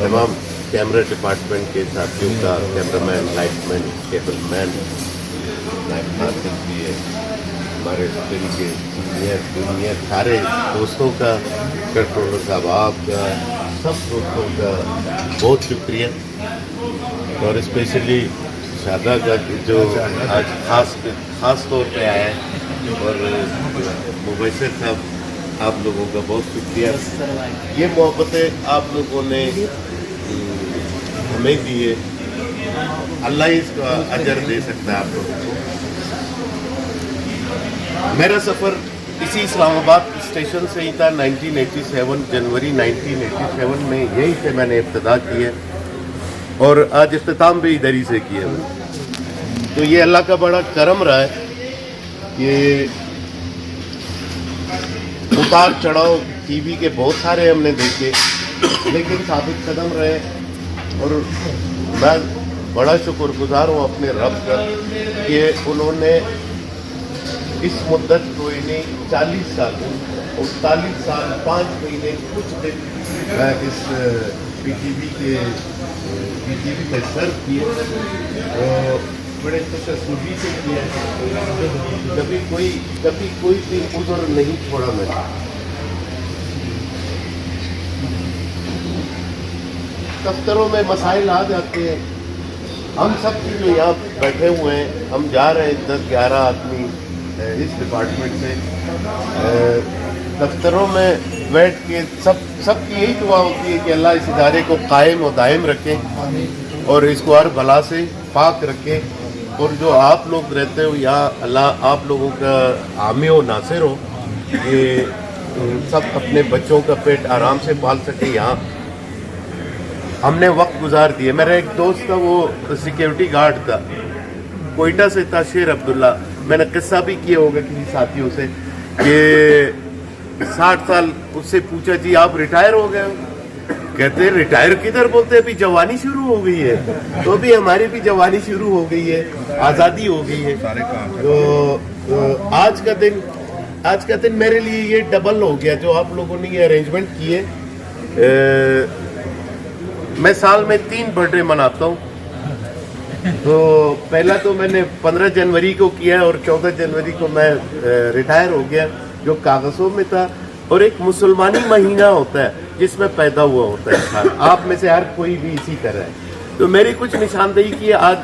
तमाम camera department के साथियों का, cameraman, lightman, cable man, Nashik भी है, हमारे फिल्म के दुनिया सारे दोस्तों का, कंट्रोलर साहब आपका, सब दोस्तों का बहुत शुक्रिया। और स्पेशली शादा का जो आज खास तौर पे आया है, और मुबशर साहब आप लोगों का बहुत शुक्रिया। ये मोहब्बतें आप लोगों ने हमें दी है, अल्लाह ही इसका अजर दे सकता है आप लोगों को। मेरा सफ़र इसी इस्लामाबाद स्टेशन से ही था। 1987 जनवरी 1987 में यहीं से मैंने इब्तिदा की है और आज इख्तिताम भी इधर ही से किया है। तो ये अल्लाह का बड़ा करम रहा है कि उतार चढ़ाव टीवी के बहुत सारे हमने देखे, लेकिन साबित कदम रहे। और मैं बड़ा शुक्रगुजार हूँ अपने रब का कि उन्होंने इस मुद्दत को इन्हें 40 साल 39 साल 5 महीने कुछ दिन मैं इस पीटीवी पे सर्व किए, बड़े खुशसूसी से किया। कभी कोई भी उज़्र नहीं छोड़ा मैंने। दफ्तरों में मसाइल आ जाते हैं, हम सब जो यहाँ बैठे हुए हैं, हम जा रहे हैं 10-11 आदमी इस डिपार्टमेंट से, दफ्तरों में बैठ के सबकी यही दुआ होती है कि अल्लाह इस इदारे को कायम और दायम रखें और इसको हर बला से पाक रखें। और जो आप लोग रहते हो यहाँ, अल्लाह आप लोगों का हामी और नासिर हो कि सब अपने बच्चों का पेट आराम से पाल सके। यहाँ हमने वक्त गुजार दिए। मेरा एक दोस्त था, वो सिक्योरिटी गार्ड था, कोयटा से था, शेर अब्दुल्ला। मैंने किस्सा भी किया होगा किसी साथियों से कि 60 साल उससे पूछा, जी आप रिटायर हो गए हो? कहते हैं रिटायर किधर, बोलते हैं अभी जवानी शुरू हो गई है। तो अभी हमारी भी जवानी शुरू हो गई है, आज़ादी हो गई है। तो आज का दिन मेरे लिए ये डबल हो गया जो आप लोगों ने ये अरेंजमेंट किए। मैं साल में 3 बर्थडे मनाता हूँ। तो पहला तो मैंने 15 जनवरी को किया और 14 जनवरी को मैं रिटायर हो गया, जो कागज़ों में था। और एक मुसलमानी महीना होता है जिसमें पैदा हुआ होता है इंसान, आप में से हर कोई भी इसी तरह है। तो मेरी कुछ निशानदेही की, आज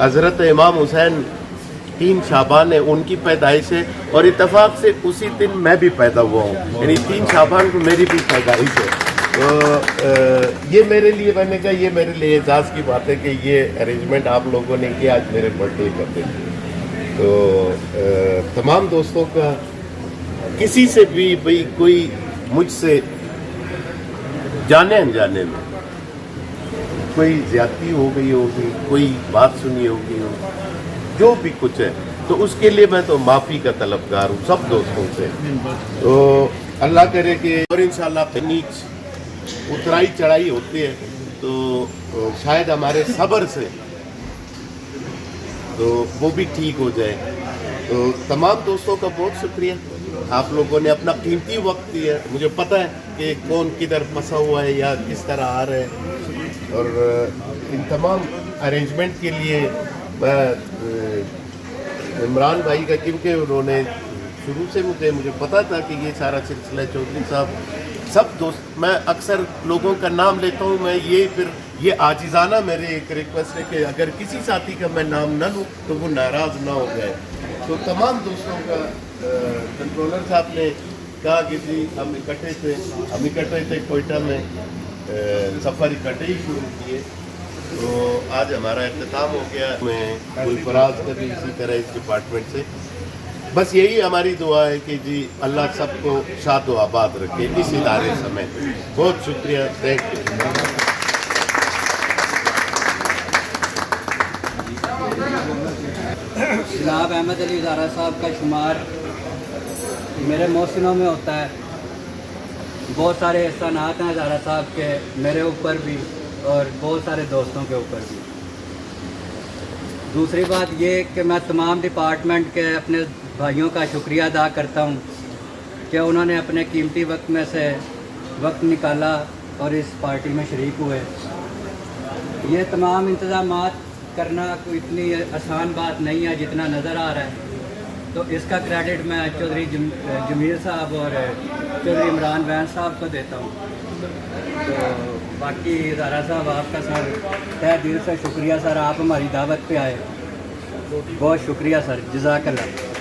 हज़रत इमाम हुसैन 3 शाबान है, उनकी पैदाइश है और इत्तेफाक से उसी दिन मैं भी पैदा हुआ हूँ, यानी 3 शाबान को मेरी भी पैदाइश है। तो ये मेरे लिए, मैंने कहा ये मेरे लिए एजाज़ की बात है कि ये अरेंजमेंट आप लोगों ने किया आज मेरे बर्थडे पर दिन। तो तमाम दोस्तों का, किसी से भी भाई कोई मुझसे जाने अनजाने में कोई ज्यादती हो गई होगी, कोई बात सुनी होगी, जो भी कुछ है, तो उसके लिए मैं तो माफ़ी का तलबगार हूँ सब दोस्तों से। तो अल्लाह करे कि, और इंशाल्लाह नीच उतराई चढ़ाई होती है तो शायद हमारे सब्र से तो वो भी ठीक हो जाए। तो तमाम दोस्तों का बहुत शुक्रिया, आप लोगों ने अपना कीमती वक्त दिया। मुझे पता है कि कौन किधर फंसा हुआ है या किस तरह आ रहे हैं, और इन तमाम अरेंजमेंट के लिए मैं इमरान भाई का, क्योंकि उन्होंने शुरू से मुझे पता था कि ये सारा सिलसिला, चौधरी साहब, सब दोस्त, मैं अक्सर लोगों का नाम लेता हूँ। मैं ये आजिज़ाना मेरी एक रिक्वेस्ट है कि अगर किसी साथी का मैं नाम न लूँ तो वो नाराज़ ना हो जाए। तो तमाम दोस्तों का, कंट्रोलर साहब ने कहा कि जी हम इकट्ठे थे कोयटा में, सफ़र इकट्ठे ही शुरू किए। तो आज हमारा इख्तिताम हो गया। मैं गुलफराज का भी इसी तरह इस डिपार्टमेंट से, बस यही हमारी दुआ है कि जी अल्लाह सबको शाद व आबाद रखे इस इदारे समय। बहुत शुक्रिया, थैंक यू। जनाब अहमद अली ज़ारा साहब का शुमार मेरे मोहसिनों में होता है। बहुत सारे एहसानात हैं ज़ारा साहब के मेरे ऊपर भी और बहुत सारे दोस्तों के ऊपर भी। दूसरी बात ये कि मैं तमाम डिपार्टमेंट के अपने भाइयों का शुक्रिया अदा करता हूँ کہ انہوں نے اپنے قیمتی وقت میں سے وقت نکالا اور اس پارٹی میں شریک ہوئے. یہ تمام انتظامات کرنا کوئی اتنی آسان بات نہیں ہے جتنا نظر آ رہا ہے. تو اس کا کریڈٹ میں چودھری جمیل صاحب اور چودھری عمران وین صاحب کو دیتا ہوں. تو باقی ادارہ صاحب آپ کا سر تہ دل سے شکریہ سر, آپ ہماری دعوت پہ آئے, بہت شکریہ سر, جزاک اللہ.